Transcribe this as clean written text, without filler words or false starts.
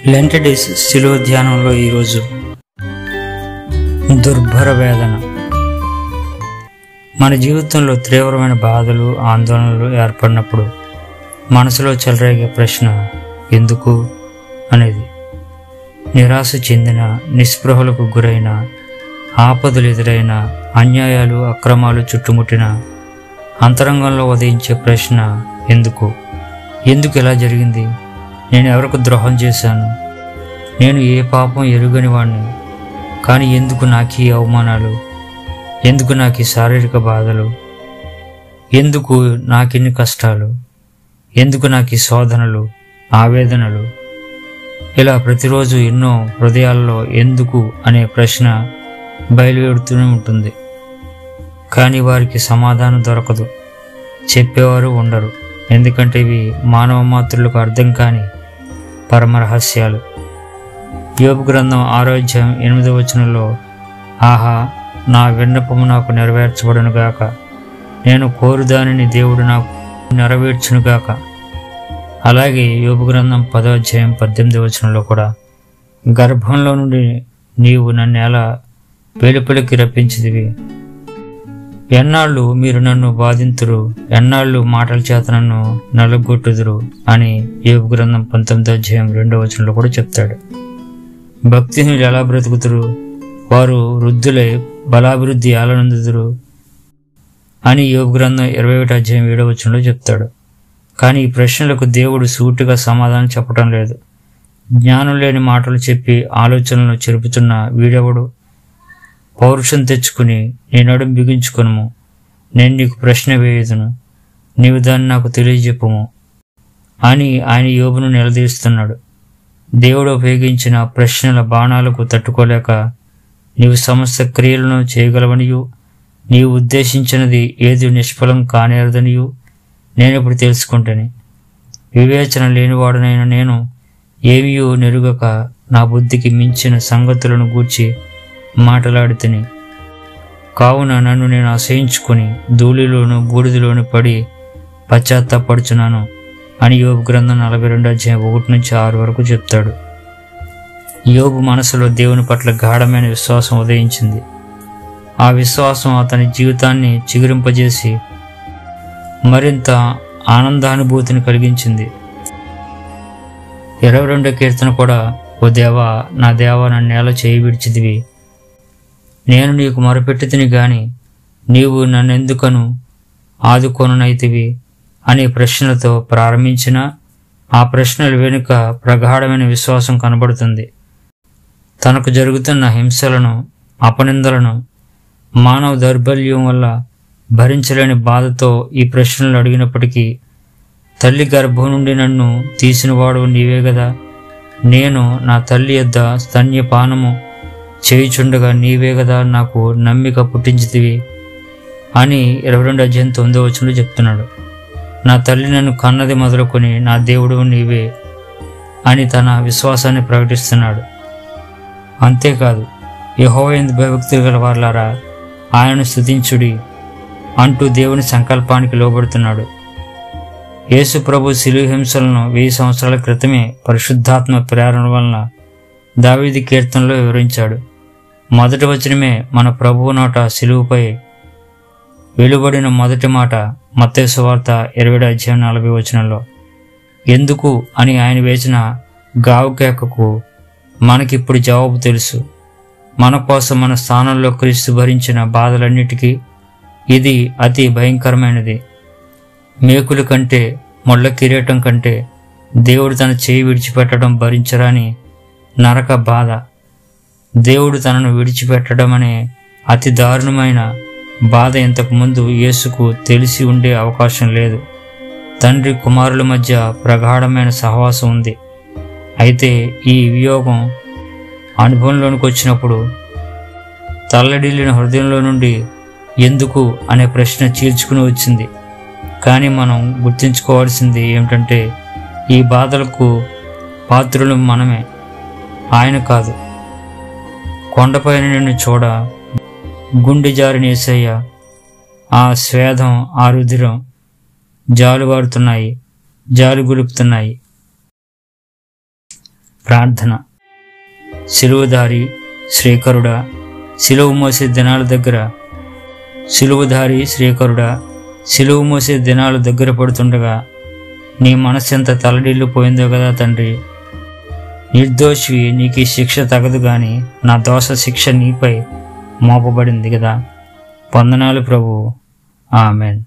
Lent days శిలువ ధ్యానంలో ఈరోజు దుర్భర వేదన. మన జీవితంలో తీవ్రమైన బాధలు, ఆందోళనలు ఏర్పడినప్పుడు మనసులో చెలరేగే ప్రశ్న ఎందుకు అనేది. నిరాశ చెందిన, నిస్పృహలకు గురైన, ఆపదలు ఎదురైన, అన్యాయాలు, అక్రమాలు చుట్టుముట్టిన అంతరంగంలో ఉదయించే ప్రశ్న ఎందుకు. ఎందుకు ఇలా జరిగింది? నేను ఎవరికి ద్రోహం చేశాను? నేను ఏ పాపం ఎరుగని వాడిని, కానీ ఎందుకు నాకు ఈ అవమానాలు? ఎందుకు నాకు ఈ శారీరక బాధలు? ఎందుకు నాకిన్ని కష్టాలు? ఎందుకు నాకు ఈ శోధనలు, ఆవేదనలు? ఇలా ప్రతిరోజు ఎన్నో హృదయాల్లో ఎందుకు అనే ప్రశ్న బయలువెడుతూనే ఉంటుంది. కానీ వారికి సమాధానం దొరకదు, చెప్పేవారు ఉండరు. ఎందుకంటే ఇవి మానవ మాతృలకు అర్థం కాని పరమరహస్యాలు. యోబు గ్రంథం 6వ అధ్యాయం 8వ వచనంలో, ఆహా, నా విన్నపము నాకు నెరవేర్చబడునుగాక, నేను కోరుదానిని దేవుడు నాకు నెరవేర్చునుగాక. అలాగే యోబు గ్రంథం 10వ అధ్యాయం 18వ వచనంలో కూడా, గర్భంలో నుండి నీవు నన్ను ఎలా వెలుపలికి రప్పించిదివి, ఎన్నాళ్ళు మీరు నన్ను బాధింతురు, ఎన్నాళ్ళు మాటల చేత నన్ను నలుగొట్టుదురు అని యోబు గ్రంథం 19వ అధ్యాయం 2వ వచనంలో కూడా చెప్తాడు. భక్తిహీనులు ఎలా బ్రతుకుతురు, వారు వృద్ధులై బలాభివృద్ధి ఎలా నొందుదురు అని యోబు గ్రంథం 21వ అధ్యాయం 7వ వచనంలో చెప్తాడు. కానీ ఈ ప్రశ్నలకు దేవుడు సూటిగా సమాధానం చెప్పడం లేదు. జ్ఞానం లేని మాటలు చెప్పి ఆలోచనలను చెరుపుతున్న వీడెవడు? పౌరుషం తెచ్చుకుని నీ నడుం బిగించుకొనుము, నేను నీకు ప్రశ్న వేయుదును, నీవు దాన్ని నాకు తెలియజెప్పుము అని ఆయన యోబును నిలదీస్తున్నాడు. దేవుడు ఉపయోగించిన ప్రశ్నల బాణాలకు తట్టుకోలేక, నీవు సమస్త క్రియలను చేయగలవనియు, నీవు ఉద్దేశించినది ఏది నిష్ఫలం కానేరదనియు నేనిప్పుడు తెలుసుకుంటాను. వివేచన లేనివాడునైన నేను ఏమీయూ నెరుగక నా బుద్ధికి మించిన సంగతులను గూర్చి మాటలాడితిని. కావున నన్ను నేను అసహించుకొని ధూళిలోను బూడిదలోను పడి పశ్చాత్తాపడుచున్నాను అని యోబు గ్రంథం 42వ అధ్యాయం 1-6 వరకు చెప్తాడు. యోబు మనసులో దేవుని పట్ల గాఢమైన విశ్వాసం ఉదయించింది. ఆ విశ్వాసం అతని జీవితాన్ని చిగురింపజేసి మరింత ఆనందానుభూతిని కలిగించింది. 22వ కీర్తన కూడా, ఓ దేవా, నా దేవా, నన్ను నేల చేయి విడిచిదివి, నేను నీకు మొరపెట్టుతిని గాని నీవు నన్నెందుకను ఆదుకొననైతివి అనే ప్రశ్నలతో ప్రారంభించిన ఆ ప్రశ్నల వెనుక ప్రగాఢమైన విశ్వాసం కనబడుతుంది. తనకు జరుగుతున్న హింసలను, అపనిందలను, మానవ దౌర్బల్యం వల్ల భరించలేని బాధతో ఈ ప్రశ్నలు అడిగినప్పటికీ, తల్లి గర్భం నుండి నన్ను తీసినవాడు నీవే గదా, నేను నా తల్లి యొద్ద స్తన్యపానము చేయుచుండగా నీవే గదా నాకు నమ్మిక పుట్టించితివి అని 22వ అధ్యాయం 9వ వచనంలో చెప్తున్నాడు. నా తల్లి నన్ను కన్నది మొదలుకొని నా దేవుడు నీవే అని తన విశ్వాసాన్ని ప్రకటిస్తున్నాడు. అంతేకాదు, యెహోవా యందు భయభక్తులు గల వారలారా, ఆయనను స్తుతించుడి అంటూ దేవుని సంకల్పానికి లోబడుతున్నాడు. యేసు ప్రభు శిలువ హింసలను 1000 సంవత్సరాల క్రితమే పరిశుద్ధాత్మ ప్రేరణ వలన దావీదు కీర్తనలో వివరించాడు. మొదటి వచనమే మన ప్రభువు నోట శిలువపై వెలువడిన మొదటి మాట మత్తయి సువార్త 20వ అధ్యాయం 40వ వచనంలో. ఎందుకు అని ఆయన వేసిన గావుకేకకు మనకిప్పుడు జవాబు తెలుసు. మన కోసం మన స్థానంలో క్రీస్తు భరించిన బాధలన్నిటికీ ఇది అతి భయంకరమైనది. మేకుల కంటే, ముళ్ళ కిరీటం కంటే దేవుడు తన చేయి విడిచిపెట్టడం భరించరాని నరక బాధ. దేవుడు తనను విడిచిపెట్టడం అనే అతి దారుణమైన బాధ ఇంతకుముందు యేసుకు తెలిసి ఉండే అవకాశం లేదు. తండ్రి కుమారుల మధ్య ప్రగాఢమైన సహవాసం ఉంది. అయితే ఈ వియోగం అనుభవంలోనికి వచ్చినప్పుడు తల్లడిల్లిన హృదయంలో నుండి ఎందుకు అనే ప్రశ్న చీల్చుకుని వచ్చింది. కానీ మనం గుర్తుంచుకోవాల్సింది ఏమిటంటే, ఈ బాధలకు పాత్రులు మనమే, ఆయన కాదు. కొండపైన నిన్ను చూడ గుండె జారిన యేసయ్య, ఆ స్వేదం, ఆ రుధిరం జాలువారుతున్నాయి, జాలు గులుపుతున్నాయి. ప్రార్థన. సిలువధారి శ్రీకరుడా, సిలువ మోసే దినాల దగ్గర సిలువధారి శ్రీకరుడా, సిలువ మోసే దినాలు దగ్గర పడుతుండగా నీ మనస్సెంత తలడిల్లిపోయిందో కదా తండ్రి. నిర్దోషివి, నీకు ఈ శిక్ష తగదు గాని నా దోష శిక్ష నీపై మోపబడింది కదా. వందనాలు ప్రభువు. ఆమెన్.